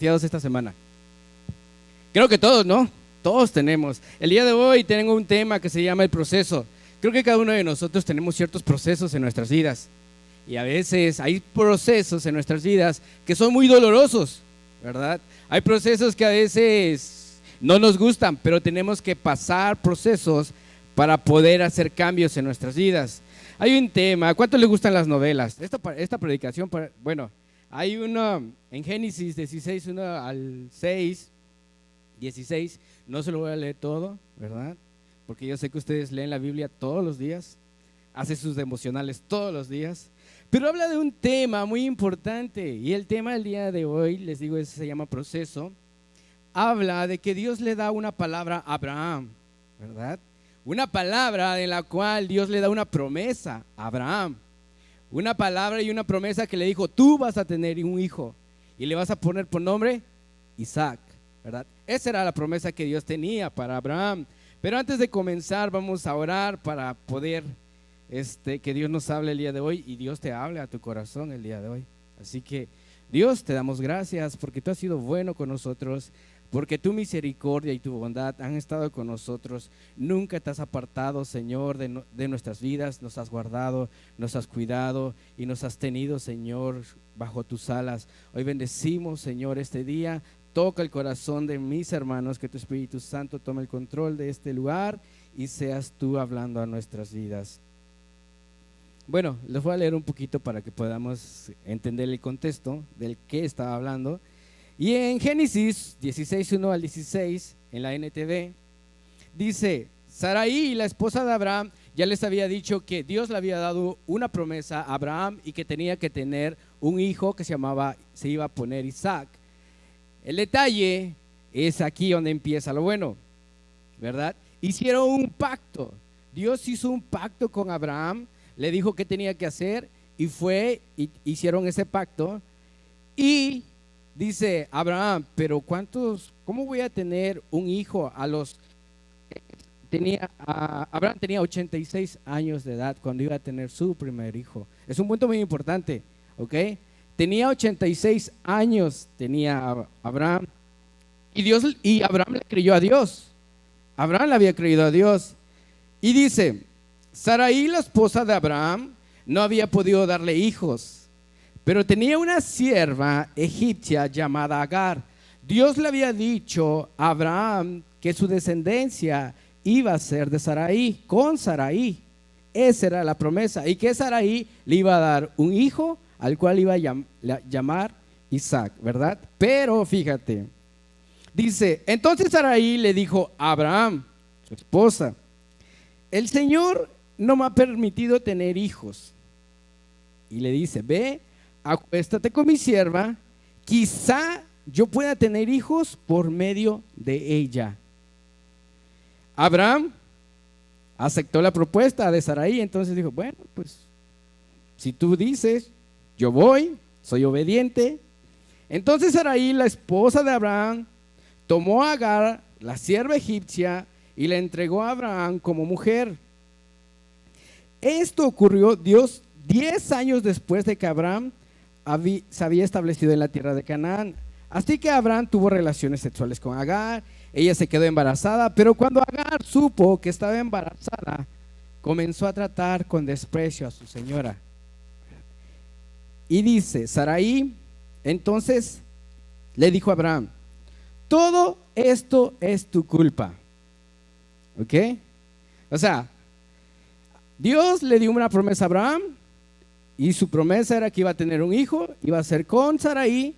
esta semana? Creo que todos, ¿no? Todos tenemos. El día de hoy tengo un tema que se llama el proceso. Creo que cada uno de nosotros tenemos ciertos procesos en nuestras vidas. Y a veces hay procesos en nuestras vidas que son muy dolorosos, ¿verdad? Hay procesos que a veces no nos gustan, pero tenemos que pasar procesos para poder hacer cambios en nuestras vidas. Hay un tema, ¿cuánto le gustan las novelas? Esta predicación, bueno, hay uno en Génesis 16, 1 al 6, 16, no se lo voy a leer todo, ¿verdad? Porque yo sé que ustedes leen la Biblia todos los días, hacen sus devocionales todos los días, pero habla de un tema muy importante, y el tema del día de hoy, les digo, se llama proceso. Habla de que Dios le da una palabra a Abraham, ¿verdad? Una palabra en la cual Dios le da una promesa a Abraham. Una palabra y una promesa que le dijo: tú vas a tener un hijo y le vas a poner por nombre Isaac, ¿verdad? Esa era la promesa que Dios tenía para Abraham. Pero antes de comenzar vamos a orar para poder que Dios nos hable el día de hoy y Dios te hable a tu corazón el día de hoy. Así que Dios, te damos gracias porque tú has sido bueno con nosotros, porque tu misericordia y tu bondad han estado con nosotros. Nunca te has apartado, Señor, de nuestras vidas. Nos has guardado, nos has cuidado y nos has tenido, Señor, bajo tus alas. Hoy bendecimos, Señor, este día. Toca el corazón de mis hermanos, que tu Espíritu Santo tome el control de este lugar y seas tú hablando a nuestras vidas. Bueno, les voy a leer un poquito para que podamos entender el contexto del que estaba hablando. Y en Génesis 16, 1 al 16, en la NTV, dice: Sarai, la esposa de Abraham, ya les había dicho que Dios le había dado una promesa a Abraham y que tenía que tener un hijo que se iba a poner Isaac. El detalle es aquí donde empieza lo bueno, ¿verdad? Hicieron un pacto. Dios hizo un pacto con Abraham, le dijo qué tenía que hacer y hicieron ese pacto. Y dice Abraham: pero ¿cómo voy a tener un hijo Abraham tenía 86 años de edad cuando iba a tener su primer hijo? Es un punto muy importante, ¿ok? Tenía 86 años, tenía Abraham, y Abraham le creyó a Dios. Abraham le había creído a Dios. Y dice: Sarai, la esposa de Abraham, no había podido darle hijos, pero tenía una sierva egipcia llamada Agar. Dios le había dicho a Abraham que su descendencia iba a ser de Sarai, con Sarai. Esa era la promesa, y que Sarai le iba a dar un hijo al cual iba a llamar Isaac, ¿verdad? Pero fíjate, dice: entonces Sarai le dijo a Abraham, su esposa: el Señor no me ha permitido tener hijos. Y le dice: ve, acuéstate con mi sierva, quizá yo pueda tener hijos por medio de ella. Abraham aceptó la propuesta de Sarai. Entonces dijo: bueno, pues si tú dices, yo voy, soy obediente. Entonces Sarai, la esposa de Abraham, tomó a Agar, la sierva egipcia, y la entregó a Abraham como mujer. Esto ocurrió 10 años después de que Abraham se había establecido en la tierra de Canaán. Así que Abraham tuvo relaciones sexuales con Agar. Ella se quedó embarazada, pero cuando Agar supo que estaba embarazada, comenzó a tratar con desprecio a su señora. Y dice Sarai, entonces le dijo a Abraham: todo esto es tu culpa. ¿Ok? O sea, Dios le dio una promesa a Abraham, y su promesa era que iba a tener un hijo, iba a ser con Sarai.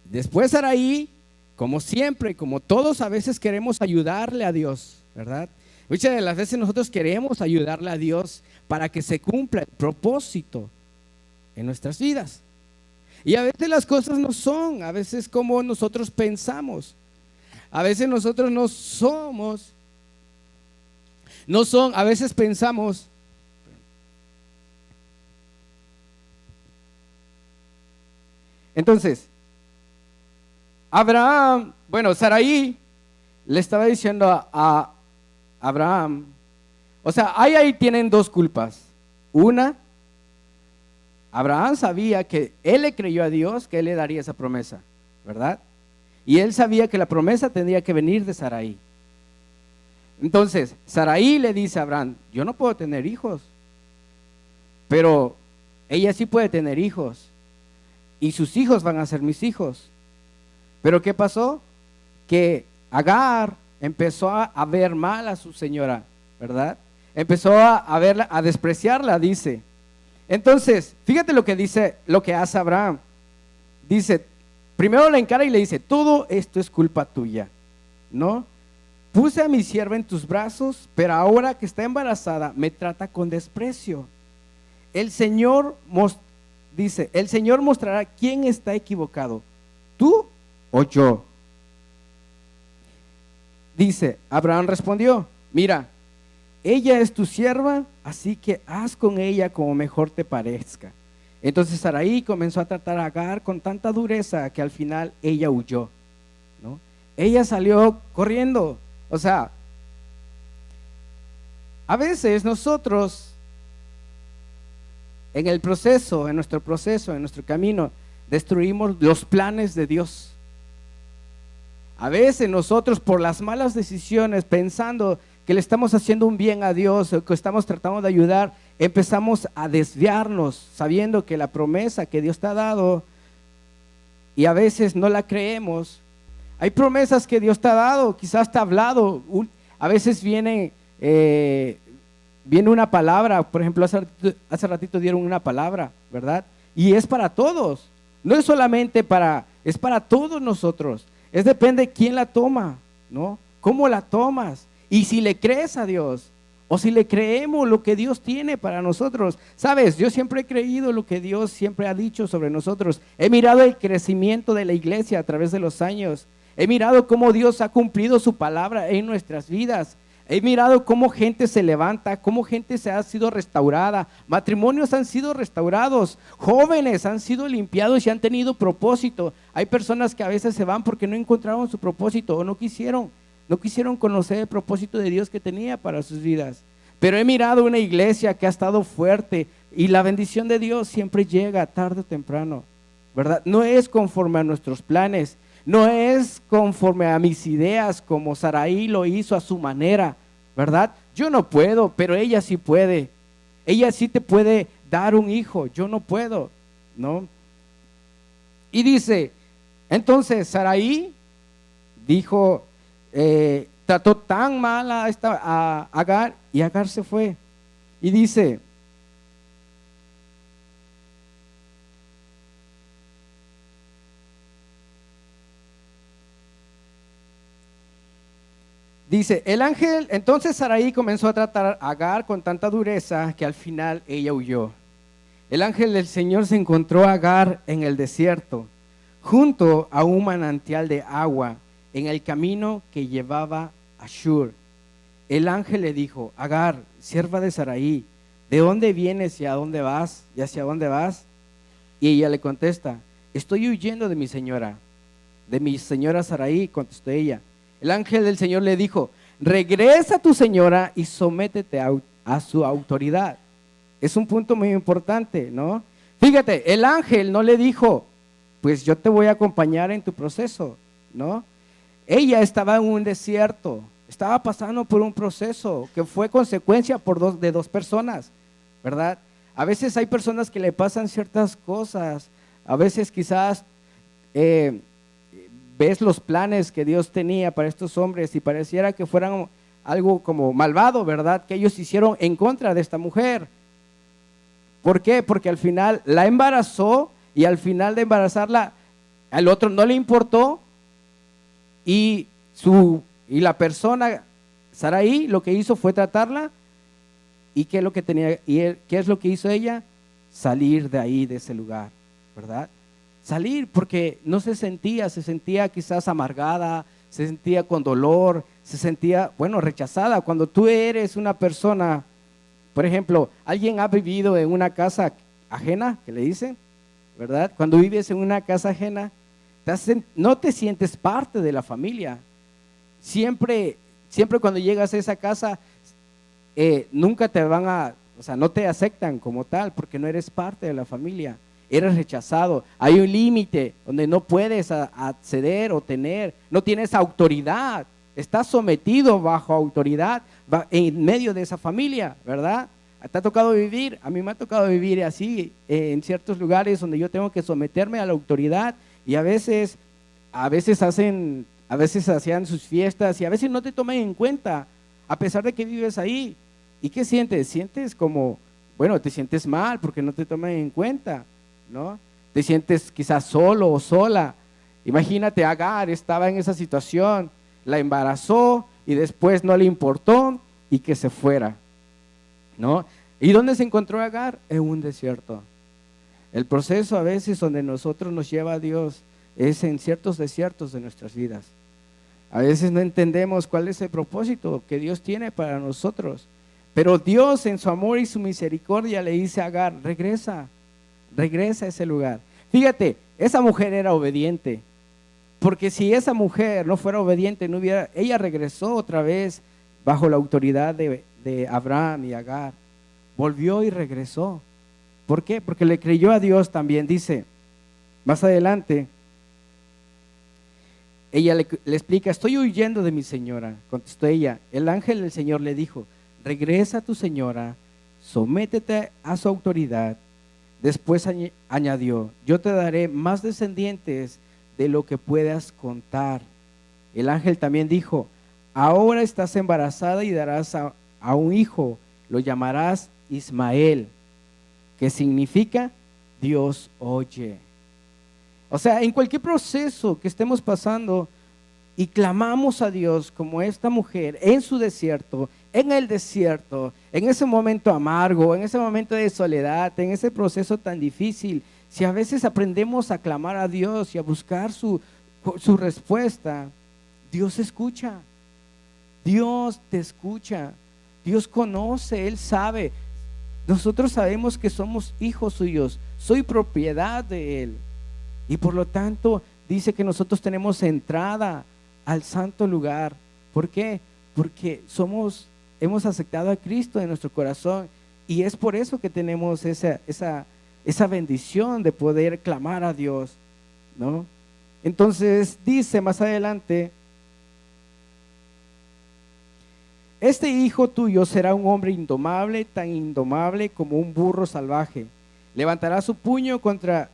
Después Sarai, como siempre, como todos a veces queremos ayudarle a Dios, ¿verdad? Muchas de las veces nosotros queremos ayudarle a Dios para que se cumpla el propósito en nuestras vidas. Y a veces las cosas no son a veces como nosotros pensamos. A veces nosotros a veces pensamos. Entonces, Sarai le estaba diciendo a Abraham, o sea, ahí tienen dos culpas. Una, Abraham sabía que él le creyó a Dios que él le daría esa promesa, ¿verdad? Y él sabía que la promesa tendría que venir de Sarai. Entonces, Sarai le dice a Abraham, yo no puedo tener hijos, pero ella sí puede tener hijos. Y sus hijos van a ser mis hijos. Pero ¿qué pasó? Que Agar empezó a ver mal a su señora, ¿verdad? Empezó a verla, a despreciarla, dice. Entonces, fíjate lo que dice, lo que hace Abraham. Dice, primero la encara y le dice, todo esto es culpa tuya, ¿no? Puse a mi sierva en tus brazos, pero ahora que está embarazada, me trata con desprecio. El Señor dice, el Señor mostrará quién está equivocado, tú o yo. Dice, Abraham respondió, mira, ella es tu sierva, así que haz con ella como mejor te parezca. Entonces Sarai comenzó a tratar a Agar con tanta dureza que al final ella huyó, ¿no? Ella salió corriendo. O sea, a veces nosotros en el proceso, en nuestro camino, destruimos los planes de Dios. A veces nosotros por las malas decisiones, pensando que le estamos haciendo un bien a Dios, o que estamos tratando de ayudar, empezamos a desviarnos, sabiendo que la promesa que Dios te ha dado, y a veces no la creemos. Hay promesas que Dios te ha dado, quizás te ha hablado, a veces viene una palabra, por ejemplo, hace ratito dieron una palabra, ¿verdad? Y es para todos, no es solamente es para todos nosotros. Es depende de quién la toma, ¿no? ¿Cómo la tomas? Y si le crees a Dios, o si le creemos lo que Dios tiene para nosotros. Sabes, yo siempre he creído lo que Dios siempre ha dicho sobre nosotros. He mirado el crecimiento de la iglesia a través de los años. He mirado cómo Dios ha cumplido su palabra en nuestras vidas. He mirado cómo gente se levanta, cómo gente se ha sido restaurada, matrimonios han sido restaurados, jóvenes han sido limpiados y han tenido propósito. Hay personas que a veces se van porque no encontraron su propósito o no quisieron conocer el propósito de Dios que tenía para sus vidas. Pero he mirado una iglesia que ha estado fuerte y la bendición de Dios siempre llega tarde o temprano, ¿verdad? No es conforme a nuestros planes, no es conforme a mis ideas como Sarai lo hizo a su manera, ¿verdad? Yo no puedo, pero ella sí puede. Ella sí te puede dar un hijo, yo no puedo, ¿no? Y dice, entonces Sarai dijo, trató tan mal a Agar, y Agar se fue. Y dice, el ángel, entonces Sarai comenzó a tratar a Agar con tanta dureza que al final ella huyó. El ángel del Señor se encontró a Agar en el desierto, junto a un manantial de agua, en el camino que llevaba a Shur. El ángel le dijo, Agar, sierva de Sarai, ¿de dónde vienes y a dónde vas? ¿Y hacia dónde vas? Y ella le contesta, estoy huyendo de mi señora Sarai, contestó ella. El ángel del Señor le dijo, regresa a tu señora y sométete a su autoridad. Es un punto muy importante, ¿no? Fíjate, el ángel no le dijo, pues yo te voy a acompañar en tu proceso, ¿no? Ella estaba en un desierto, estaba pasando por un proceso que fue consecuencia de dos personas, ¿verdad? A veces hay personas que le pasan ciertas cosas, a veces quizás ves los planes que Dios tenía para estos hombres y pareciera que fueran algo como malvado, ¿verdad? Que ellos hicieron en contra de esta mujer. ¿Por qué? Porque al final la embarazó y al final de embarazarla, al otro no le importó y la persona, Sarai, lo que hizo fue tratarla. ¿Y qué es lo que hizo ella? Salir de ahí, de ese lugar, ¿verdad? Salir porque no se sentía quizás amargada, se sentía con dolor, se sentía, rechazada. Cuando tú eres una persona, por ejemplo, alguien ha vivido en una casa ajena, que le dicen, ¿verdad? Cuando vives en una casa ajena, no te sientes parte de la familia. Siempre cuando llegas a esa casa, nunca te no te aceptan como tal, porque no eres parte de la familia. eres rechazado. Hay un límite donde no puedes acceder o tener, no tienes autoridad. Estás sometido bajo autoridad en medio de esa familia, ¿verdad? ¿Te ha tocado vivir? A mí me ha tocado vivir así en ciertos lugares donde yo tengo que someterme a la autoridad y a veces hacían sus fiestas y a veces no te toman en cuenta, a pesar de que vives ahí. ¿Y qué sientes? Sientes como, bueno, te sientes mal porque no te toman en cuenta, ¿no? Te sientes quizás solo o sola. Imagínate, Agar estaba en esa situación, la embarazó y después no le importó y que se fuera, ¿no? ¿Y dónde se encontró Agar? En un desierto. El proceso a veces donde nosotros nos lleva a Dios es en ciertos desiertos de nuestras vidas. A veces no entendemos cuál es el propósito que Dios tiene para nosotros, pero Dios en su amor y su misericordia le dice a Agar, regresa a ese lugar. Fíjate, esa mujer era obediente, porque si esa mujer no fuera obediente, ella regresó otra vez bajo la autoridad de Abraham y Agar, volvió y regresó. ¿Por qué? Porque le creyó a Dios también. Dice, más adelante, ella le explica, estoy huyendo de mi señora. Contestó ella, el ángel del Señor le dijo, regresa a tu señora, sométete a su autoridad. Después añadió, yo te daré más descendientes de lo que puedas contar. El ángel también dijo, ahora estás embarazada y darás a un hijo, lo llamarás Ismael, que significa Dios oye. O sea, en cualquier proceso que estemos pasando y clamamos a Dios como esta mujer en su desierto, en el desierto, en ese momento amargo, en ese momento de soledad, en ese proceso tan difícil, si a veces aprendemos a clamar a Dios y a buscar su respuesta, Dios escucha, Dios te escucha, Dios conoce, Él sabe. Nosotros sabemos que somos hijos suyos, soy propiedad de Él. Y por lo tanto dice que nosotros tenemos entrada al santo lugar. ¿Por qué? Porque hemos aceptado a Cristo en nuestro corazón y es por eso que tenemos esa bendición de poder clamar a Dios, ¿no? Entonces dice más adelante, este hijo tuyo será un hombre indomable, tan indomable como un burro salvaje. Levantará su puño contra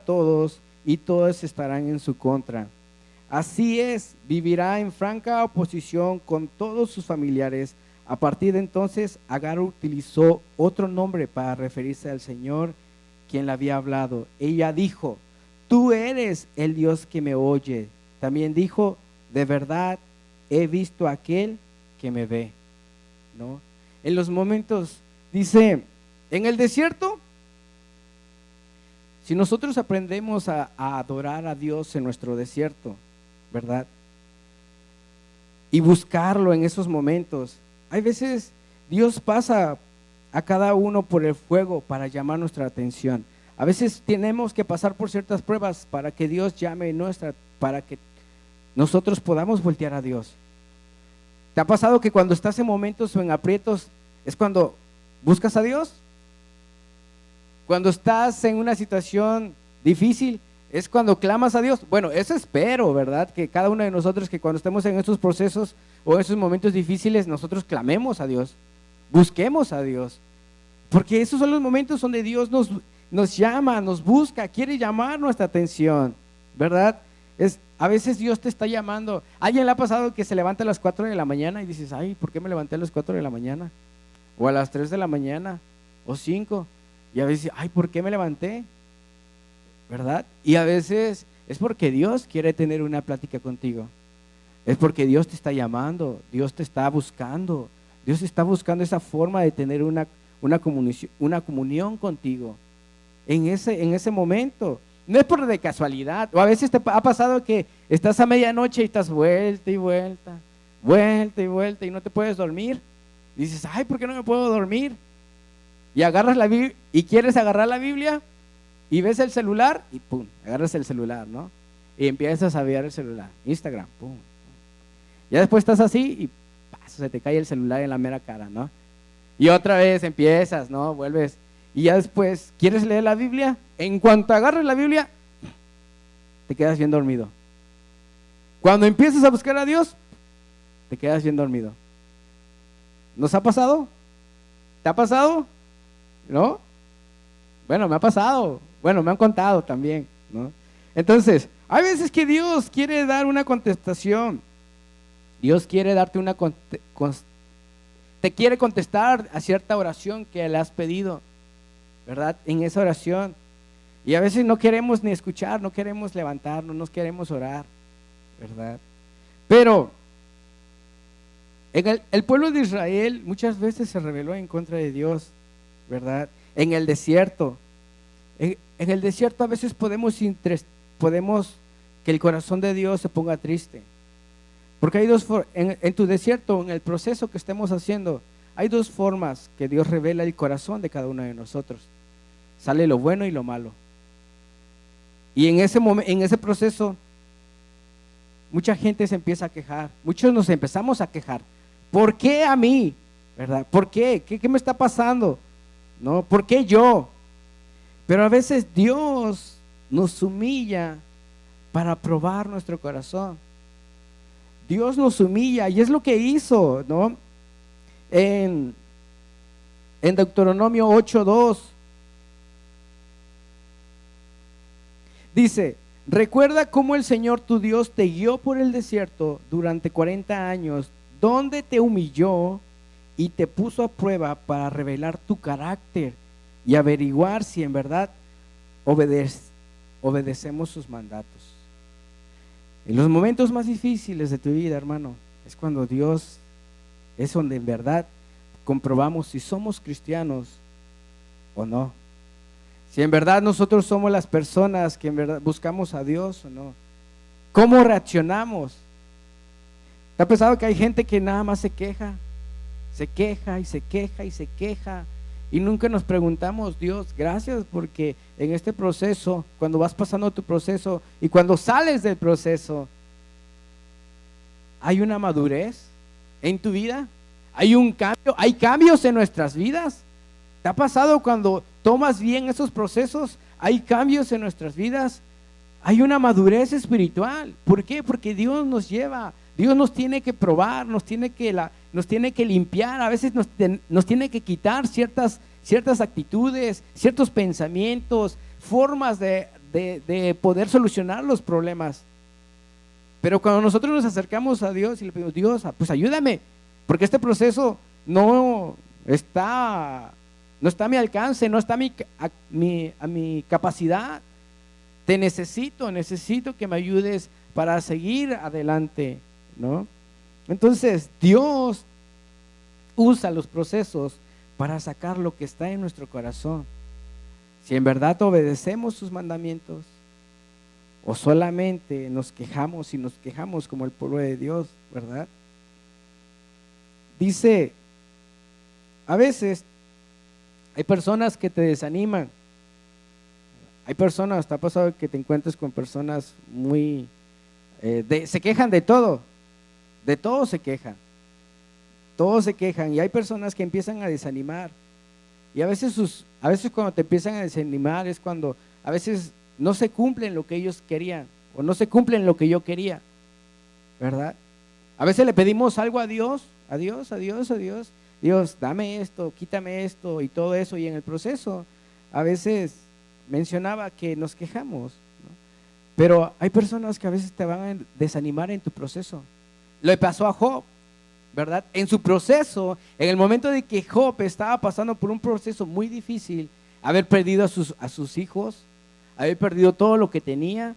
todos y todos estarán en su contra. Así es, vivirá en franca oposición con todos sus familiares. A partir de entonces, Agar utilizó otro nombre para referirse al Señor, quien le había hablado. Ella dijo, tú eres el Dios que me oye. También dijo, de verdad he visto a aquel que me ve, ¿no? En los momentos, dice, en el desierto, si nosotros aprendemos a adorar a Dios en nuestro desierto, ¿verdad? Y buscarlo en esos momentos. Hay veces Dios pasa a cada uno por el fuego para llamar nuestra atención. A veces tenemos que pasar por ciertas pruebas para que Dios llame para que nosotros podamos voltear a Dios. ¿Te ha pasado que cuando estás en momentos o en aprietos es cuando buscas a Dios? Cuando estás en una situación difícil, es cuando clamas a Dios. Bueno, eso espero, ¿verdad? Que cada uno de nosotros, que cuando estemos en estos procesos o en esos momentos difíciles, nosotros clamemos a Dios, busquemos a Dios. Porque esos son los momentos donde Dios nos llama, nos busca, quiere llamar nuestra atención, ¿verdad? A veces Dios te está llamando. ¿A alguien le ha pasado que se levanta a las 4 de la mañana y dices, ay, ¿por qué me levanté a las 4 de la mañana? O a las 3 de la mañana, o 5. Y a veces, ay, ¿por qué me levanté? ¿Verdad? Y a veces es porque Dios quiere tener una plática contigo. Es porque Dios te está llamando, Dios te está buscando. Dios está buscando esa forma de tener una comunión contigo en ese momento. No es por de casualidad. O a veces te ha pasado que estás a medianoche y estás vuelta y vuelta, vuelta y vuelta y no te puedes dormir. Y dices, ay, ¿por qué no me puedo dormir? Y agarras la Biblia y quieres agarrar la Biblia y ves el celular y pum, agarras el celular, ¿no? Y empiezas a ver el celular, Instagram, pum. Ya después estás así y se te cae el celular en la mera cara, ¿no? Y otra vez empiezas, ¿no? Vuelves Y ya después, ¿quieres leer la Biblia? En cuanto agarres la Biblia, te quedas bien dormido. Cuando empiezas a buscar a Dios, te quedas bien dormido. ¿Nos ha pasado? ¿Te ha pasado? ¿No? Bueno, me ha pasado. Bueno, me han contado también, ¿no? Entonces, hay veces que Dios quiere dar una contestación. Dios quiere darte te quiere contestar a cierta oración que le has pedido, ¿verdad? En esa oración. Y a veces no queremos ni escuchar, no queremos levantarnos, no queremos orar, ¿verdad? Pero el pueblo de Israel muchas veces se rebeló en contra de Dios, ¿verdad? En el desierto. En el desierto a veces podemos que el corazón de Dios se ponga triste. Porque hay en tu desierto, en el proceso que estemos haciendo, hay dos formas que Dios revela el corazón de cada uno de nosotros. Sale lo bueno y lo malo. Y en ese proceso, mucha gente se empieza a quejar. Muchos nos empezamos a quejar. ¿Por qué a mí? ¿Verdad? ¿Por qué? ¿Qué me está pasando? ¿No? ¿Por qué yo? Pero a veces Dios nos humilla para probar nuestro corazón. Dios nos humilla y es lo que hizo, ¿no? En Deuteronomio 8:2 dice: recuerda cómo el Señor tu Dios te guió por el desierto durante 40 años, donde te humilló y te puso a prueba para revelar tu carácter y averiguar si en verdad obedecemos sus mandatos. En los momentos más difíciles de tu vida, hermano, es cuando Dios, es donde en verdad comprobamos si somos cristianos o no. Si en verdad nosotros somos las personas que en verdad buscamos a Dios o no. ¿Cómo reaccionamos? ¿Te ha pensado que hay gente que nada más se queja? Se queja y se queja y se queja. Y nunca nos preguntamos, Dios, gracias porque en este proceso, cuando vas pasando tu proceso y cuando sales del proceso, hay una madurez en tu vida, hay un cambio, hay cambios en nuestras vidas. ¿Te ha pasado cuando tomas bien esos procesos? Hay cambios en nuestras vidas, hay una madurez espiritual. ¿Por qué? Porque Dios nos lleva, Dios nos tiene que probar, nos tiene que limpiar, a veces nos tiene que quitar ciertas actitudes, ciertos pensamientos, formas de poder solucionar los problemas. Pero cuando nosotros nos acercamos a Dios y le pedimos, Dios, pues ayúdame, porque este proceso no está a mi alcance, no está a mi capacidad. Te necesito que me ayudes para seguir adelante, ¿no? Entonces, Dios usa los procesos para sacar lo que está en nuestro corazón. Si en verdad obedecemos sus mandamientos o solamente nos quejamos como el pueblo de Dios, ¿verdad? Dice, a veces hay personas que te desaniman. Hay personas, te ha pasado que te encuentres con personas muy, se quejan de todo se quejan. Todos se quejan y hay personas que empiezan a desanimar. Y a veces cuando te empiezan a desanimar es cuando a veces no se cumplen lo que ellos querían o no se cumplen lo que yo quería, ¿verdad? A veces le pedimos algo a Dios, Dios, dame esto, quítame esto y todo eso, y en el proceso a veces mencionaba que nos quejamos, ¿no? Pero hay personas que a veces te van a desanimar en tu proceso. Le pasó a Job, ¿verdad? En su proceso, en el momento de que Job estaba pasando por un proceso muy difícil, haber perdido a sus hijos, haber perdido todo lo que tenía,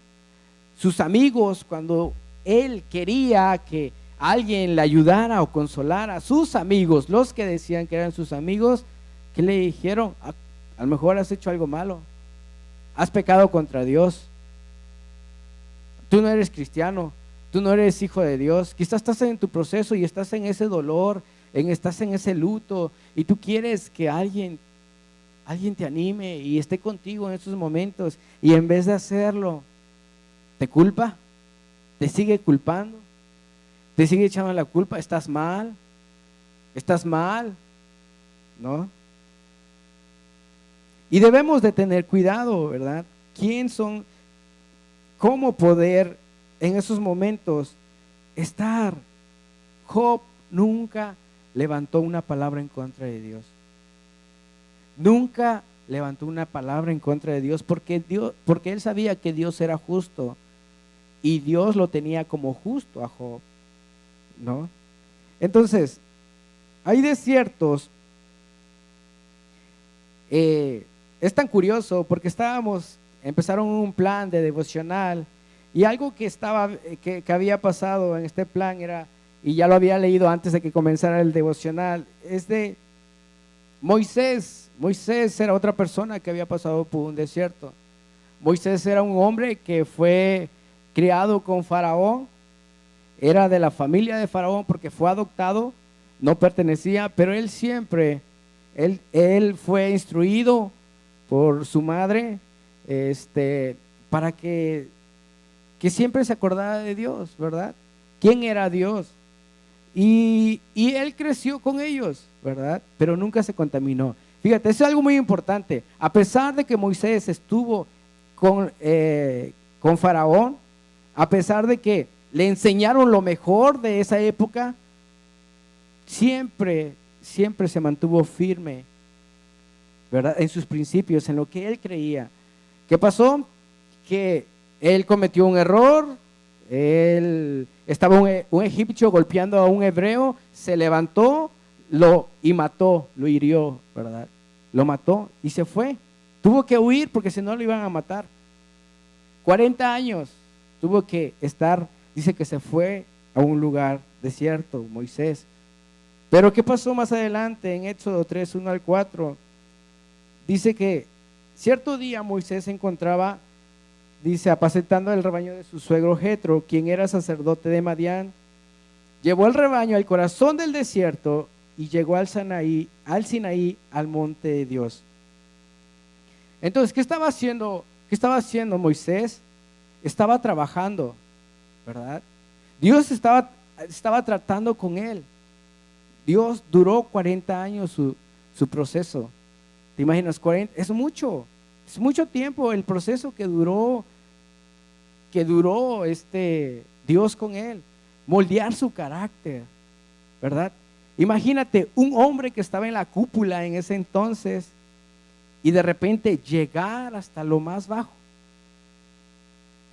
sus amigos, cuando él quería que alguien le ayudara o consolara, sus amigos, los que decían que eran sus amigos, ¿qué le dijeron? A lo mejor has hecho algo malo, has pecado contra Dios, tú no eres cristiano, tú no eres hijo de Dios. Quizás estás en tu proceso y estás en ese dolor, estás en ese luto y tú quieres que alguien te anime y esté contigo en esos momentos, y en vez de hacerlo te culpa, te sigue culpando, te sigue echando la culpa. Estás mal, ¿no? Y debemos de tener cuidado, ¿verdad? ¿Quién son? ¿Cómo poder en esos momentos estar? Job nunca levantó una palabra en contra de Dios. Nunca levantó una palabra en contra de Dios porque él sabía que Dios era justo y Dios lo tenía como justo a Job, ¿no? Entonces, hay desiertos. Es tan curioso porque empezaron un plan de devocional y algo que había pasado en este plan era, y ya lo había leído antes de que comenzara el devocional, es de Moisés. Moisés era otra persona que había pasado por un desierto. Moisés era un hombre que fue criado con Faraón, era de la familia de Faraón porque fue adoptado, no pertenecía, pero él siempre, él fue instruido por su madre, para que siempre se acordara de Dios, ¿verdad? ¿Quién era Dios? Y él creció con ellos, ¿verdad? Pero nunca se contaminó. Fíjate, eso es algo muy importante. A pesar de que Moisés estuvo con Faraón, a pesar de que le enseñaron lo mejor de esa época, siempre se mantuvo firme, ¿verdad? En sus principios, en lo que él creía. ¿Qué pasó? Que él cometió un error. Estaba un egipcio golpeando a un hebreo, se levantó, y mató, lo hirió, ¿verdad? Lo mató y se fue. Tuvo que huir porque si no lo iban a matar. 40 años tuvo que estar, dice que se fue a un lugar desierto, Moisés. Pero ¿qué pasó más adelante en Éxodo 3, 1 al 4? Dice que cierto día Moisés se encontraba, dice, apacentando el rebaño de su suegro Jetro, quien era sacerdote de Madián. Llevó el rebaño al corazón del desierto y llegó al Sinaí, al monte de Dios. Entonces, ¿qué estaba haciendo Moisés? Estaba trabajando, ¿verdad? Dios estaba tratando con él. Dios duró 40 años su proceso. ¿Te imaginas? 40, es mucho tiempo el proceso que duró Dios con él. Moldear su carácter, ¿verdad? Imagínate un hombre que estaba en la cúpula en ese entonces y de repente llegar hasta lo más bajo.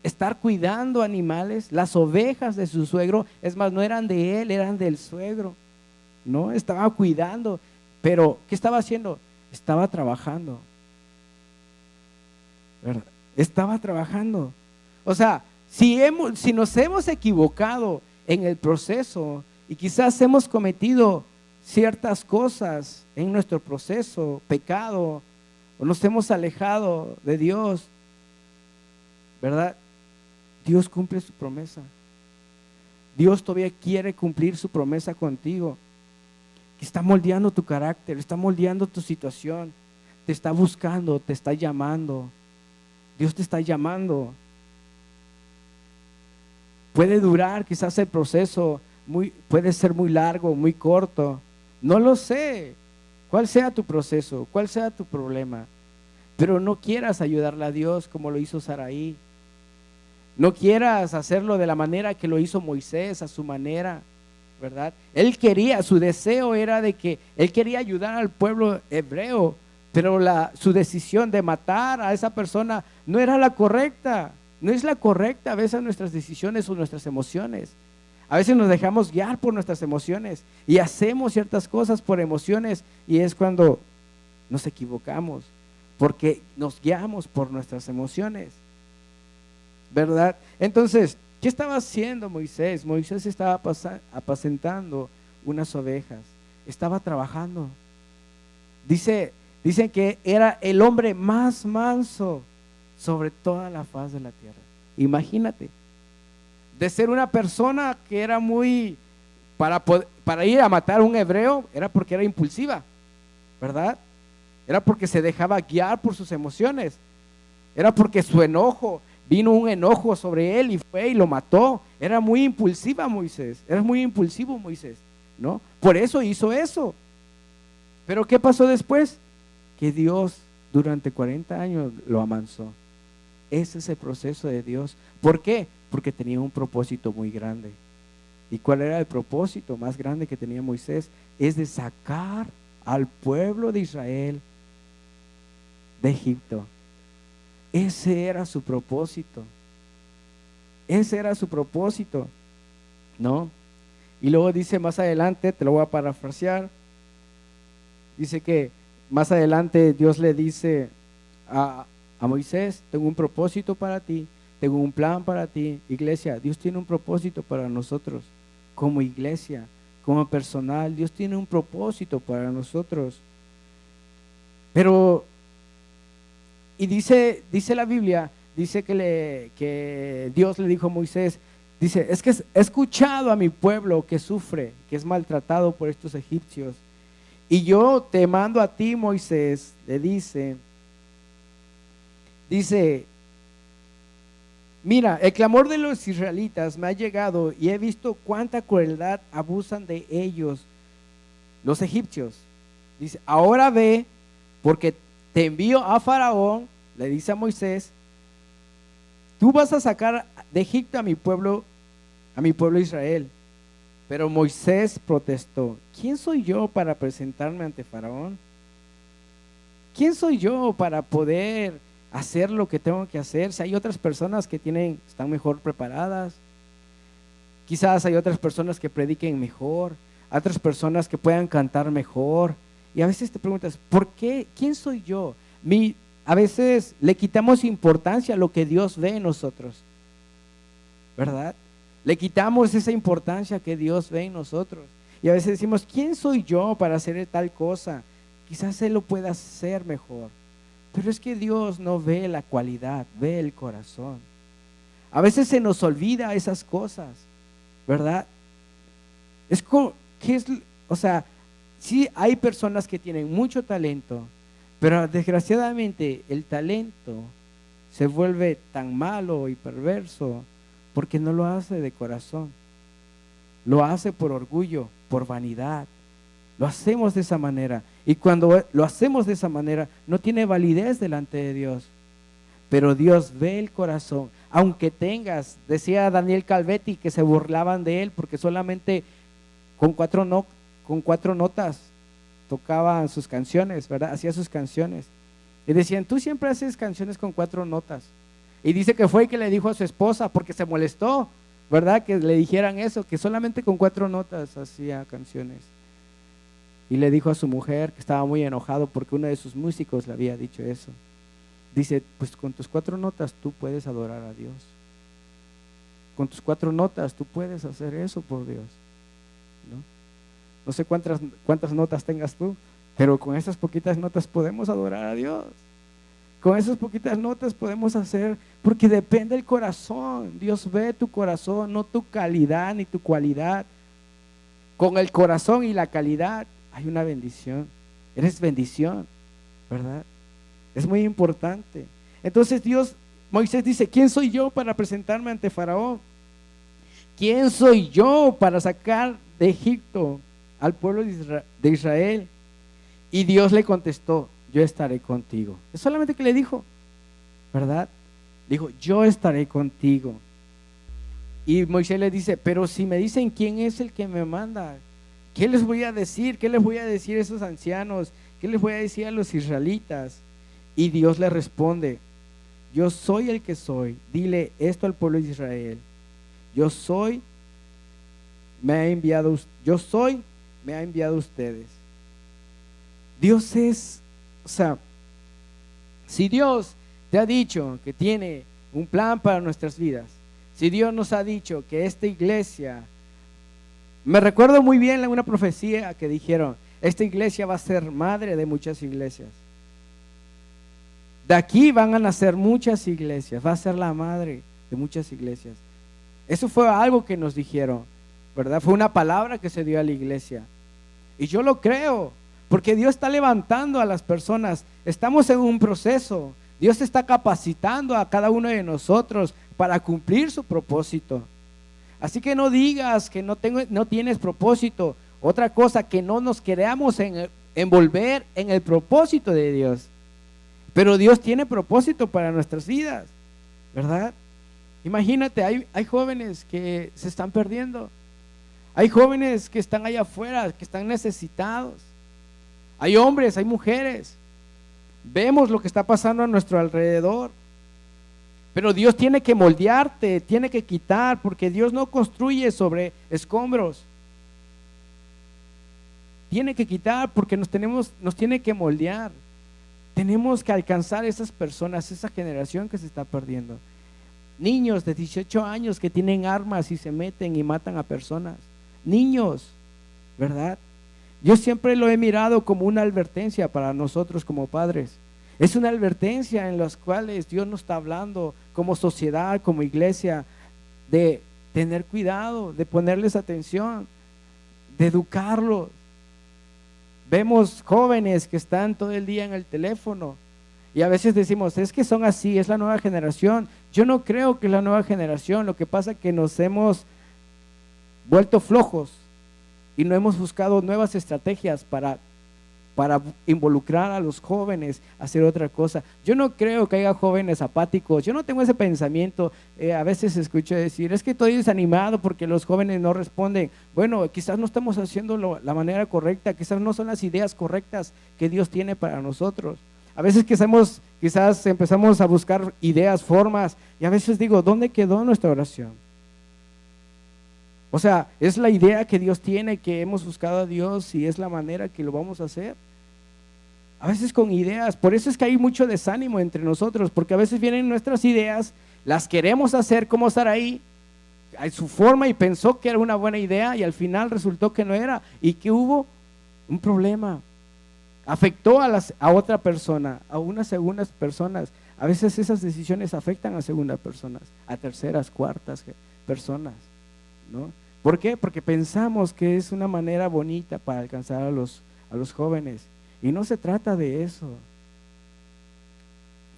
Estar cuidando animales, las ovejas de su suegro, es más, no eran de él, eran del suegro, ¿no? Estaba cuidando, pero ¿qué estaba haciendo? Estaba trabajando, ¿verdad? Estaba trabajando. O sea, si nos hemos equivocado en el proceso y quizás hemos cometido ciertas cosas en nuestro proceso, pecado, o nos hemos alejado de Dios, ¿verdad? Dios cumple su promesa. Dios todavía quiere cumplir su promesa contigo. Está moldeando tu carácter, está moldeando tu situación, te está buscando, te está llamando. Dios te está llamando. Puede durar quizás el proceso, puede ser muy largo, muy corto. No lo sé. ¿Cuál sea tu proceso? ¿Cuál sea tu problema? Pero no quieras ayudarle a Dios como lo hizo Saraí. No quieras hacerlo de la manera que lo hizo Moisés, a su manera, ¿verdad? Su deseo era de que él quería ayudar al pueblo hebreo, pero su decisión de matar a esa persona no era la correcta. No es la correcta a veces nuestras decisiones o nuestras emociones. A veces nos dejamos guiar por nuestras emociones y hacemos ciertas cosas por emociones y es cuando nos equivocamos, porque nos guiamos por nuestras emociones, ¿verdad? Entonces, ¿qué estaba haciendo Moisés? Moisés estaba apacentando unas ovejas, estaba trabajando. Dicen que era el hombre más manso sobre toda la faz de la tierra. Imagínate, de ser una persona que era para ir a matar a un hebreo, era porque era impulsiva, ¿verdad? Era porque se dejaba guiar por sus emociones, era porque vino un enojo sobre él y fue y lo mató. Era muy impulsivo Moisés, ¿no? Por eso hizo eso. Pero ¿qué pasó después? Que Dios durante 40 años lo amansó. Ese es el proceso de Dios. ¿Por qué? Porque tenía un propósito muy grande. ¿Y cuál era el propósito más grande que tenía Moisés? Es de sacar al pueblo de Israel de Egipto. Ese era su propósito. Ese era su propósito, ¿no? Y luego dice más adelante, te lo voy a parafrasear, dice que más adelante Dios le dice a Moisés: tengo un propósito para ti, tengo un plan para ti. Iglesia, Dios tiene un propósito para nosotros, como iglesia, como personal. Dios tiene un propósito para nosotros. Pero, y dice la Biblia, dice que Dios le dijo a Moisés, dice: es que he escuchado a mi pueblo que sufre, que es maltratado por estos egipcios, y yo te mando a ti, Moisés, le dice, mira, el clamor de los israelitas me ha llegado y he visto cuánta crueldad abusan de ellos los egipcios. Dice: ahora ve, porque te envío a Faraón, le dice a Moisés, tú vas a sacar de Egipto a mi pueblo Israel. Pero Moisés protestó: ¿quién soy yo para presentarme ante Faraón? ¿Quién soy yo para poder hacer lo que tengo que hacer? Si hay otras personas que están mejor preparadas, quizás hay otras personas que prediquen mejor, otras personas que puedan cantar mejor. Y a veces te preguntas: ¿por qué? ¿Quién soy yo? A veces le quitamos importancia a lo que Dios ve en nosotros, ¿verdad? Le quitamos esa importancia que Dios ve en nosotros. Y a veces decimos: ¿quién soy yo para hacer tal cosa? Quizás Él lo pueda hacer mejor. Pero es que Dios no ve la cualidad, ve el corazón. A veces se nos olvida esas cosas, ¿verdad? Sí hay personas que tienen mucho talento, pero desgraciadamente el talento se vuelve tan malo y perverso porque no lo hace de corazón. Lo hace por orgullo, por vanidad. Lo hacemos de esa manera. Y cuando lo hacemos de esa manera, no tiene validez delante de Dios. Pero Dios ve el corazón. Aunque decía Daniel Calvetti que se burlaban de él porque solamente con cuatro notas tocaban sus canciones, ¿verdad? Hacía sus canciones. Y decían: tú siempre haces canciones con 4 notas. Y dice que fue y que le dijo a su esposa, porque se molestó, ¿verdad? Que le dijeran eso, que solamente con 4 notas hacía canciones. Y le dijo a su mujer, que estaba muy enojado porque uno de sus músicos le había dicho eso. Dice: pues con tus 4 notas tú puedes adorar a Dios. Con tus 4 notas tú puedes hacer eso por Dios, ¿no? No sé cuántas notas tengas tú, pero con esas poquitas notas podemos adorar a Dios. Con esas poquitas notas podemos hacer, porque depende del corazón. Dios ve tu corazón, no tu calidad ni tu cualidad. Con el corazón y la calidad hay una bendición. Eres bendición, ¿verdad? Es muy importante. Entonces Moisés dice: ¿quién soy yo para presentarme ante Faraón? ¿Quién soy yo para sacar de Egipto al pueblo de Israel? Y Dios le contestó: yo estaré contigo. Es solamente que le dijo, ¿verdad? Dijo: yo estaré contigo. Y Moisés le dice: pero si me dicen quién es el que me manda, ¿qué les voy a decir? ¿Qué les voy a decir a esos ancianos? ¿Qué les voy a decir a los israelitas? Y Dios le responde: yo soy el que soy. Dile esto al pueblo de Israel: yo soy, me ha enviado a ustedes. Dios es, si Dios te ha dicho que tiene un plan para nuestras vidas, si Dios nos ha dicho que esta iglesia, me recuerdo muy bien una profecía que dijeron: esta iglesia va a ser madre de muchas iglesias. De aquí van a nacer muchas iglesias, va a ser la madre de muchas iglesias. Eso fue algo que nos dijeron, ¿verdad? Fue una palabra que se dio a la iglesia. Y yo lo creo, porque Dios está levantando a las personas. Estamos en un proceso. Dios está capacitando a cada uno de nosotros para cumplir su propósito. Así que no digas que no tienes propósito. Otra cosa, que no nos queramos envolver en el propósito de Dios. Pero Dios tiene propósito para nuestras vidas, ¿verdad? Imagínate, hay jóvenes que se están perdiendo. Hay jóvenes que están allá afuera, que están necesitados. Hay hombres, hay mujeres. Vemos lo que está pasando a nuestro alrededor. Pero Dios tiene que moldearte, tiene que quitar, porque Dios no construye sobre escombros. Tiene que quitar porque nos tiene que moldear. Tenemos que alcanzar esas personas, esa generación que se está perdiendo. Niños de 18 años que tienen armas y se meten y matan a personas. Niños, ¿verdad? Yo siempre lo he mirado como una advertencia para nosotros como padres. Es una advertencia en las cuales Dios nos está hablando como sociedad, como iglesia, de tener cuidado, de ponerles atención, de educarlos. Vemos jóvenes que están todo el día en el teléfono y a veces decimos, es que son así, es la nueva generación. Yo no creo que es la nueva generación, lo que pasa es que nos hemos vuelto flojos y no hemos buscado nuevas estrategias para involucrar a los jóvenes a hacer otra cosa. Yo no creo que haya jóvenes apáticos, yo no tengo ese pensamiento. A veces escucho decir, es que estoy desanimado porque los jóvenes no responden. Bueno, quizás no estamos haciendo la manera correcta, quizás no son las ideas correctas que Dios tiene para nosotros. A veces quizás empezamos a buscar ideas, formas, y a veces digo, ¿dónde quedó nuestra oración? O sea, es la idea que Dios tiene, que hemos buscado a Dios y es la manera que lo vamos a hacer. A veces con ideas, por eso es que hay mucho desánimo entre nosotros, porque a veces vienen nuestras ideas, las queremos hacer como Saraí, a su forma y pensó que era una buena idea y al final resultó que no era y que hubo un problema. Afectó a otra persona, a unas segundas personas. A veces esas decisiones afectan a segundas personas, a terceras, cuartas personas, ¿no? ¿Por qué? Porque pensamos que es una manera bonita para alcanzar a los jóvenes. Y no se trata de eso.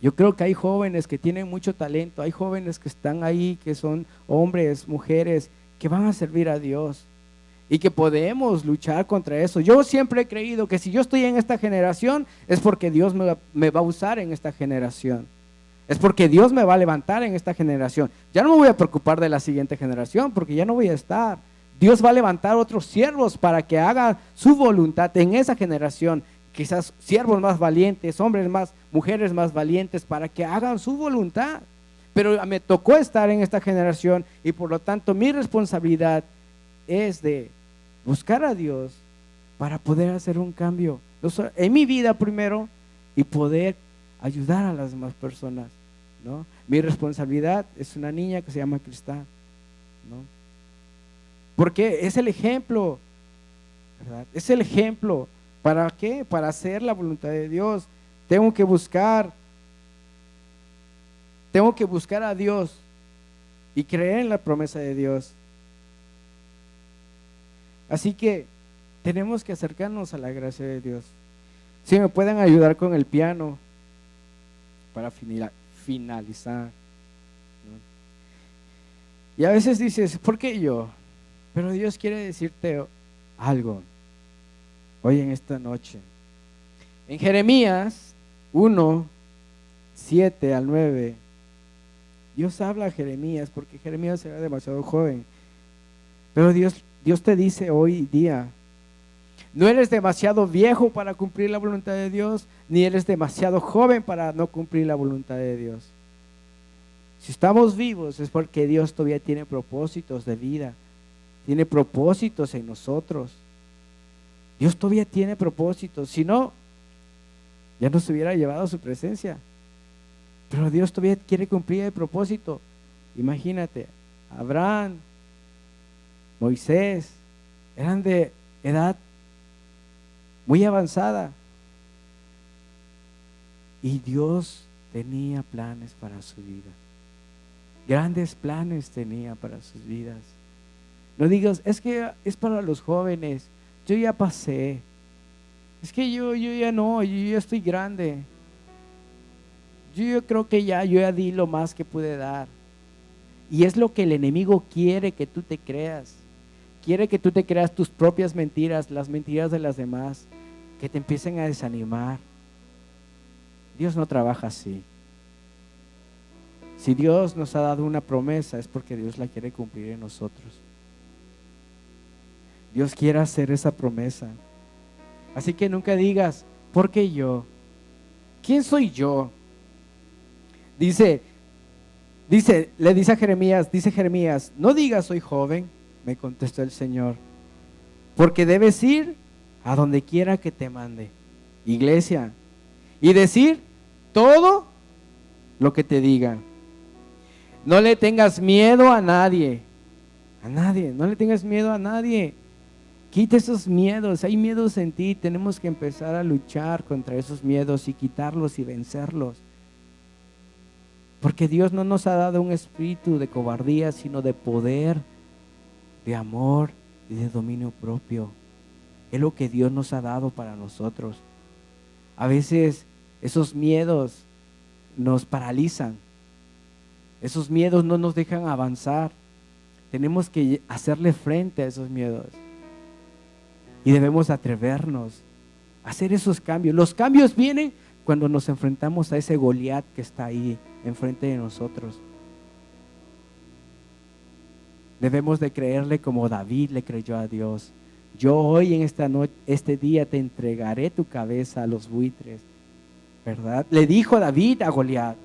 Yo creo que hay jóvenes que tienen mucho talento, hay jóvenes que están ahí, que son hombres, mujeres, que van a servir a Dios y que podemos luchar contra eso. Yo siempre he creído que si yo estoy en esta generación es porque Dios me va a usar en esta generación. Es porque Dios me va a levantar en esta generación. Ya no me voy a preocupar de la siguiente generación porque ya no voy a estar. Dios va a levantar otros siervos para que hagan su voluntad en esa generación. Quizás siervos más valientes, hombres más, mujeres más valientes para que hagan su voluntad. Pero me tocó estar en esta generación y por lo tanto mi responsabilidad es de buscar a Dios para poder hacer un cambio en mi vida primero y poder ayudar a las demás personas, ¿no? Mi responsabilidad es una niña que se llama Cristal, ¿no? Porque es el ejemplo, ¿verdad? Es el ejemplo. ¿Para qué? Para hacer la voluntad de Dios. Tengo que buscar a Dios y creer en la promesa de Dios. Así que tenemos que acercarnos a la gracia de Dios. Si me pueden ayudar con el piano para finalizar, ¿no? Y a veces dices, ¿por qué yo? Pero Dios quiere decirte algo hoy en esta noche. En Jeremías 1, 7 al 9, Dios habla a Jeremías porque Jeremías era demasiado joven. Pero Dios te dice hoy día, no eres demasiado viejo para cumplir la voluntad de Dios, ni eres demasiado joven para no cumplir la voluntad de Dios. Si estamos vivos es porque Dios todavía tiene propósitos de vida, tiene propósitos en nosotros. Dios todavía tiene propósitos, si no, ya nos hubiera llevado a su presencia. Pero Dios todavía quiere cumplir el propósito. Imagínate, Abraham, Moisés, eran de edad muy avanzada. Y Dios tenía planes para su vida. Grandes planes tenía para sus vidas. No digas, es que es para los jóvenes. Yo ya pasé. Es que yo ya no, yo ya estoy grande. Yo creo que yo ya di lo más que pude dar. Y es lo que el enemigo quiere que tú te creas. Quiere que tú te creas tus propias mentiras, las mentiras de las demás, que te empiecen a desanimar. Dios no trabaja así. Si Dios nos ha dado una promesa es porque Dios la quiere cumplir en nosotros. Dios quiere hacer esa promesa. Así que nunca digas, ¿por qué yo? ¿Quién soy yo? Le dice a Jeremías, no digas soy joven, me contestó el Señor, porque debes ir a donde quiera que te mande, iglesia, y decir todo lo que te diga. No le tengas miedo a nadie, no le tengas miedo a nadie. Quita esos miedos, hay miedos en ti, tenemos que empezar a luchar contra esos miedos y quitarlos y vencerlos. Porque Dios no nos ha dado un espíritu de cobardía, sino de poder, de amor y de dominio propio. Es lo que Dios nos ha dado para nosotros. A veces esos miedos nos paralizan. Esos miedos no nos dejan avanzar. Tenemos que hacerle frente a esos miedos. Y debemos atrevernos a hacer esos cambios. Los cambios vienen cuando nos enfrentamos a ese Goliat que está ahí enfrente de nosotros. Debemos de creerle como David le creyó a Dios. Yo hoy en este día te entregaré tu cabeza a los buitres, ¿verdad? Le dijo David a Goliat.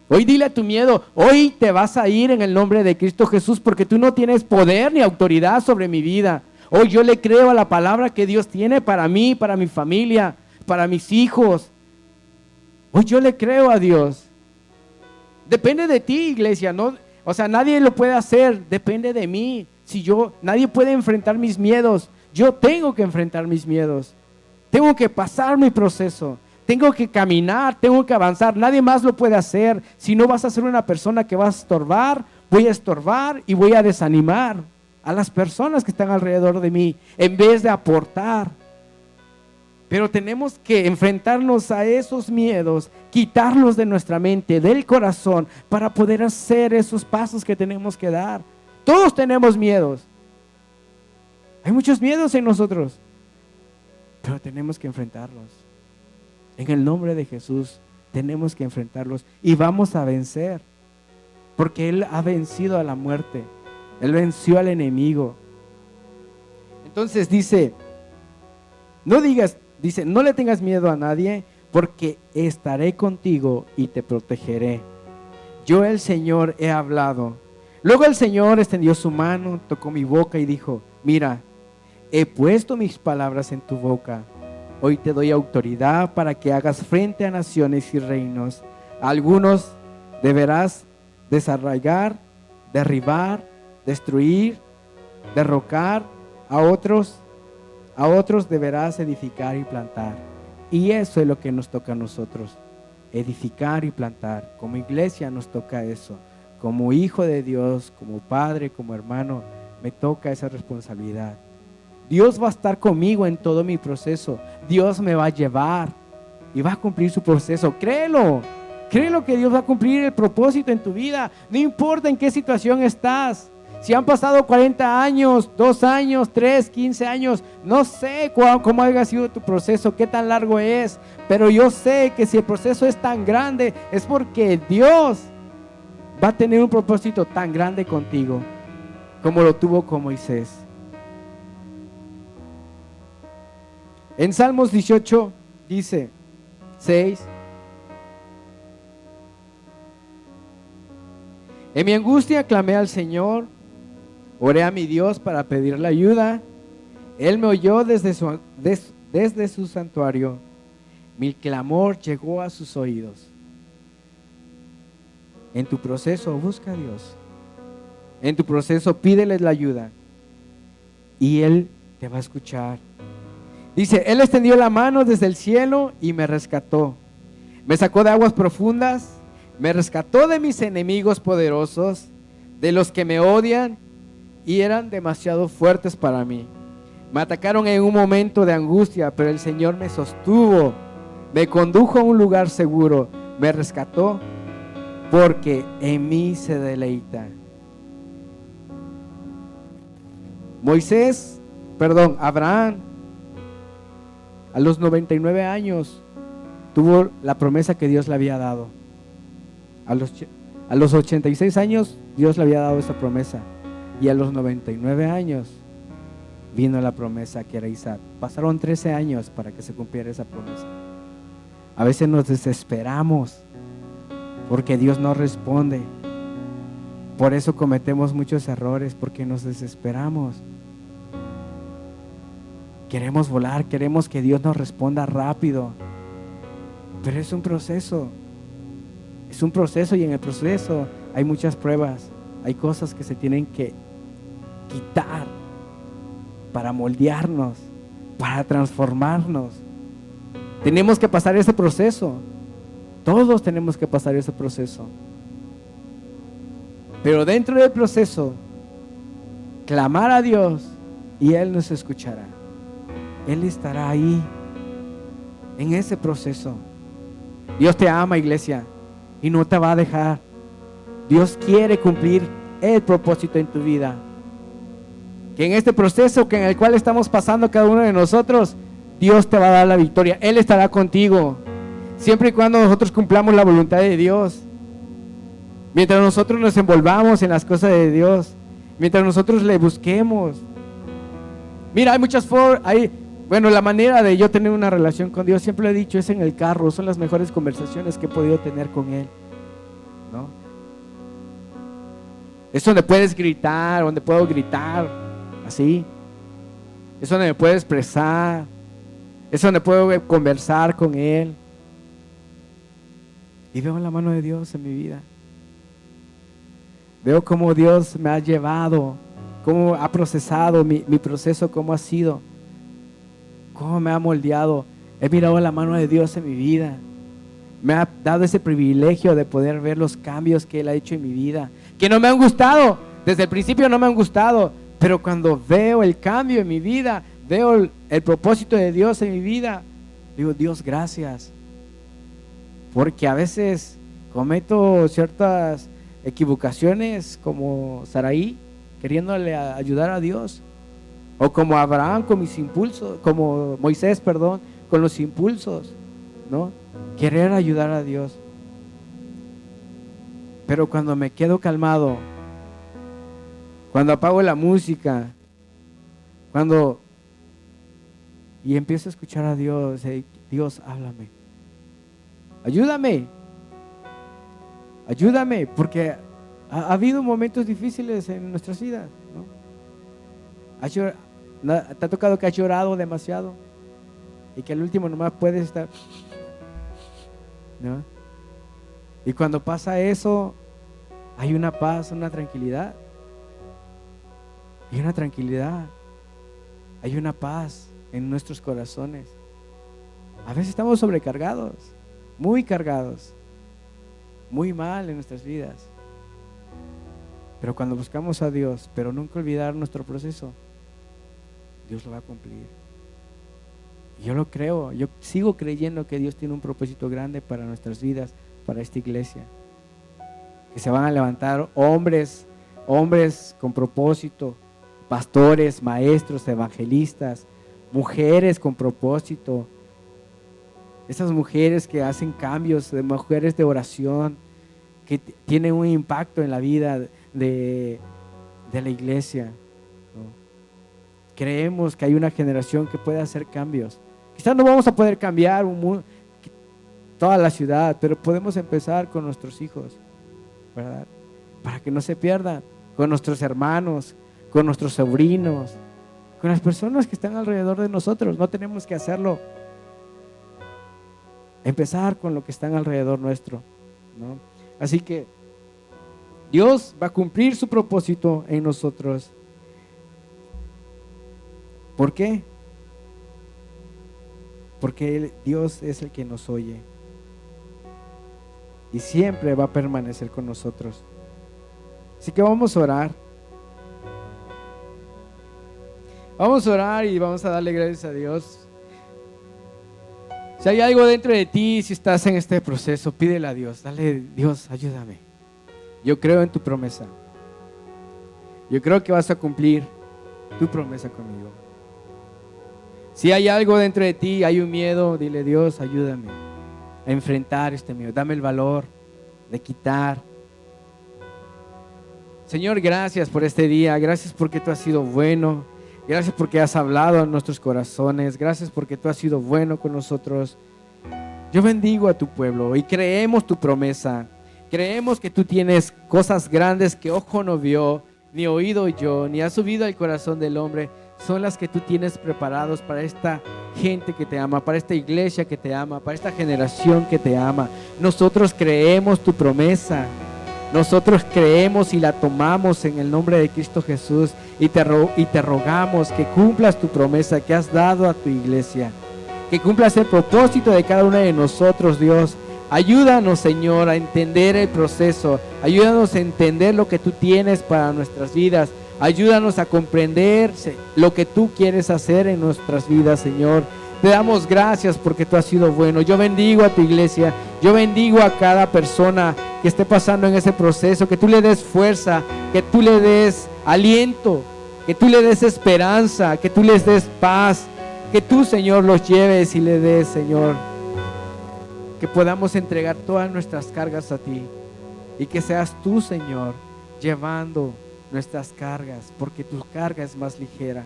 Hoy dile a tu miedo, hoy te vas a ir en el nombre de Cristo Jesús, porque tú no tienes poder ni autoridad sobre mi vida. Hoy yo le creo a la palabra que Dios tiene para mí, para mi familia, para mis hijos. Hoy yo le creo a Dios. Depende de ti, iglesia, ¿no? O sea, nadie lo puede hacer, depende de mí. Nadie puede enfrentar mis miedos. Yo tengo que enfrentar mis miedos. Tengo que pasar mi proceso. Tengo que caminar, tengo que avanzar. Nadie más lo puede hacer. Si no, vas a ser una persona que va a estorbar, voy a estorbar y voy a desanimar a las personas que están alrededor de mí, en vez de aportar. Pero tenemos que enfrentarnos a esos miedos, quitarlos de nuestra mente, del corazón, para poder hacer esos pasos que tenemos que dar. Todos tenemos miedos. Hay muchos miedos en nosotros, pero tenemos que enfrentarlos. En el nombre de Jesús tenemos que enfrentarlos y vamos a vencer, porque Él ha vencido a la muerte. Él venció al enemigo. Entonces dice, no le tengas miedo a nadie, porque estaré contigo y te protegeré. Yo, el Señor, he hablado. Luego el Señor extendió su mano, tocó mi boca y dijo, mira, he puesto mis palabras en tu boca. Hoy te doy autoridad para que hagas frente a naciones y reinos. A algunos deberás desarraigar, derribar, destruir, derrocar. A otros deberás edificar y plantar. Y eso es lo que nos toca a nosotros, edificar y plantar. Como iglesia nos toca eso. Como hijo de Dios, como padre, como hermano, me toca esa responsabilidad. Dios va a estar conmigo en todo mi proceso. Dios me va a llevar y va a cumplir su proceso. Créelo que Dios va a cumplir el propósito en tu vida. No importa en qué situación estás. Si han pasado 40 años, 2 años, 3, 15 años, no sé cómo haya sido tu proceso, qué tan largo es, pero yo sé que si el proceso es tan grande, es porque Dios va a tener un propósito tan grande contigo, como lo tuvo con Moisés. En Salmos 18 dice, 6, en mi angustia clamé al Señor, oré a mi Dios para pedirle ayuda. Él me oyó desde su santuario. Mi clamor llegó a sus oídos. En tu proceso busca a Dios. En tu proceso pídele la ayuda y Él te va a escuchar. Dice, Él extendió la mano desde el cielo y me rescató. Me sacó de aguas profundas, me rescató de mis enemigos poderosos, de los que me odian y eran demasiado fuertes para mí. Me atacaron en un momento de angustia, pero el Señor me sostuvo, me condujo a un lugar seguro, me rescató, porque en mí se deleita. Abraham, a los 99 años, tuvo la promesa que Dios le había dado. A los 86 años Dios le había dado esa promesa, y a los 99 años vino la promesa que era Isaac. Pasaron 13 años para que se cumpliera esa promesa. A veces nos desesperamos porque Dios no responde. Por eso cometemos muchos errores, porque nos desesperamos. Queremos volar, queremos que Dios nos responda rápido, pero es un proceso. Es un proceso, y en el proceso hay muchas pruebas, hay cosas que se tienen que quitar para moldearnos, para transformarnos. Tenemos que pasar ese proceso. Todos tenemos que pasar ese proceso. Pero dentro del proceso, clamar a Dios y Él nos escuchará. Él estará ahí en ese proceso. Dios te ama, iglesia, y no te va a dejar. Dios quiere cumplir el propósito en tu vida. Que en este proceso en el cual estamos pasando cada uno de nosotros, Dios te va a dar la victoria. Él estará contigo, siempre y cuando nosotros cumplamos la voluntad de Dios. Mientras nosotros nos envolvamos en las cosas de Dios, mientras nosotros le busquemos. Mira, hay muchas formas. Bueno, la manera de yo tener una relación con Dios, siempre lo he dicho, es en el carro. Son las mejores conversaciones que he podido tener con Él, ¿no? Es donde puedes gritar, donde puedo gritar, así. Es donde me puedo expresar. Es donde puedo conversar con Él. Y veo la mano de Dios en mi vida. Veo cómo Dios me ha llevado, cómo ha procesado mi proceso, cómo ha sido, cómo me ha moldeado. He mirado la mano de Dios en mi vida. Me ha dado ese privilegio de poder ver los cambios que Él ha hecho en mi vida, que no me han gustado, desde el principio no me han gustado, pero cuando veo el cambio en mi vida, veo el propósito de Dios en mi vida, digo, Dios, gracias. Porque a veces cometo ciertas equivocaciones, como Saraí, queriéndole ayudar a Dios, o como Abraham con mis impulsos, como Moisés, perdón, con los impulsos, ¿no? Querer ayudar a Dios. Pero cuando me quedo calmado, cuando apago la música, y empiezo a escuchar a Dios, Dios, háblame, ayúdame, porque ha habido momentos difíciles en nuestras vidas, ¿no? ¿Te ha tocado que has llorado demasiado y que al último nomás puedes estar, ¿no? Y cuando pasa eso, hay una paz, una tranquilidad. Hay una tranquilidad, hay una paz en nuestros corazones. A veces estamos sobrecargados, muy cargados, muy mal en nuestras vidas. Pero cuando buscamos a Dios, pero nunca olvidar nuestro proceso, Dios lo va a cumplir. Yo lo creo, yo sigo creyendo que Dios tiene un propósito grande para nuestras vidas, para esta iglesia. Que se van a levantar hombres con propósito, pastores, maestros, evangelistas, mujeres con propósito. Esas mujeres que hacen cambios, de mujeres de oración, que tienen un impacto en la vida de la iglesia, ¿no? Creemos que hay una generación que puede hacer cambios. Quizás no vamos a poder cambiar toda la ciudad, pero podemos empezar con nuestros hijos, ¿verdad? Para que no se pierdan, con nuestros hermanos, con nuestros sobrinos, con las personas que están alrededor de nosotros. No tenemos que hacerlo. Empezar con lo que están alrededor nuestro, ¿no? Así que Dios va a cumplir su propósito en nosotros. ¿Por qué? Porque Dios es el que nos oye y siempre va a permanecer con nosotros. Así que vamos a orar. Vamos a orar y vamos a darle gracias a Dios. Si hay algo dentro de ti, si estás en este proceso, pídele a Dios. Dale, Dios, ayúdame. Yo creo en tu promesa. Yo creo que vas a cumplir tu promesa conmigo. Si hay algo dentro de ti, hay un miedo, dile, Dios, ayúdame. a enfrentar este miedo. Dame el valor de quitar. Señor, gracias por este día. Gracias porque tú has sido bueno. Gracias porque has hablado a nuestros corazones. Gracias porque tú has sido bueno con nosotros. Yo bendigo a tu pueblo y creemos tu promesa. Creemos que tú tienes cosas grandes que ojo no vio, ni oído oyó, ni ha subido al corazón del hombre. Son las que tú tienes preparados para esta gente que te ama, para esta iglesia que te ama, para esta generación que te ama. Nosotros creemos tu promesa. Nosotros creemos y la tomamos en el nombre de Cristo Jesús y te rogamos que cumplas tu promesa que has dado a tu iglesia. Que cumplas el propósito de cada uno de nosotros, Dios. Ayúdanos, Señor, a entender el proceso. Ayúdanos a entender lo que tú tienes para nuestras vidas. Ayúdanos a comprender lo que tú quieres hacer en nuestras vidas, Señor. Te damos gracias porque tú has sido bueno. Yo bendigo a tu iglesia. Yo bendigo a cada persona que esté pasando en ese proceso. Que tú le des fuerza, que tú le des aliento, que tú le des esperanza, que tú les des paz. Que tú, Señor, los lleves y le des, Señor, que podamos entregar todas nuestras cargas a ti y que seas tú, Señor, llevando nuestras cargas, porque tu carga es más ligera.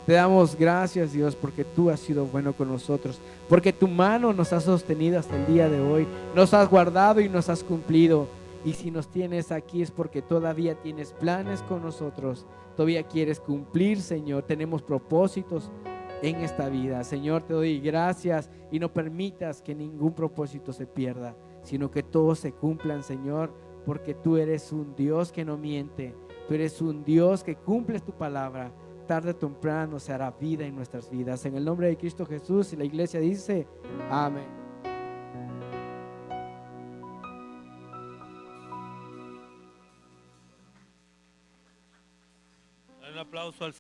Te damos gracias, Dios, porque tú has sido bueno con nosotros, porque tu mano nos ha sostenido hasta el día de hoy, nos has guardado y nos has cumplido. Y si nos tienes aquí es porque todavía tienes planes con nosotros, todavía quieres cumplir, Señor. Tenemos propósitos en esta vida. Señor, te doy gracias y no permitas que ningún propósito se pierda, sino que todos se cumplan, Señor, porque tú eres un Dios que no miente, tú eres un Dios que cumple tu palabra. Tarde o temprano se hará vida en nuestras vidas. En el nombre de Cristo Jesús, y la iglesia dice, amén. Un aplauso al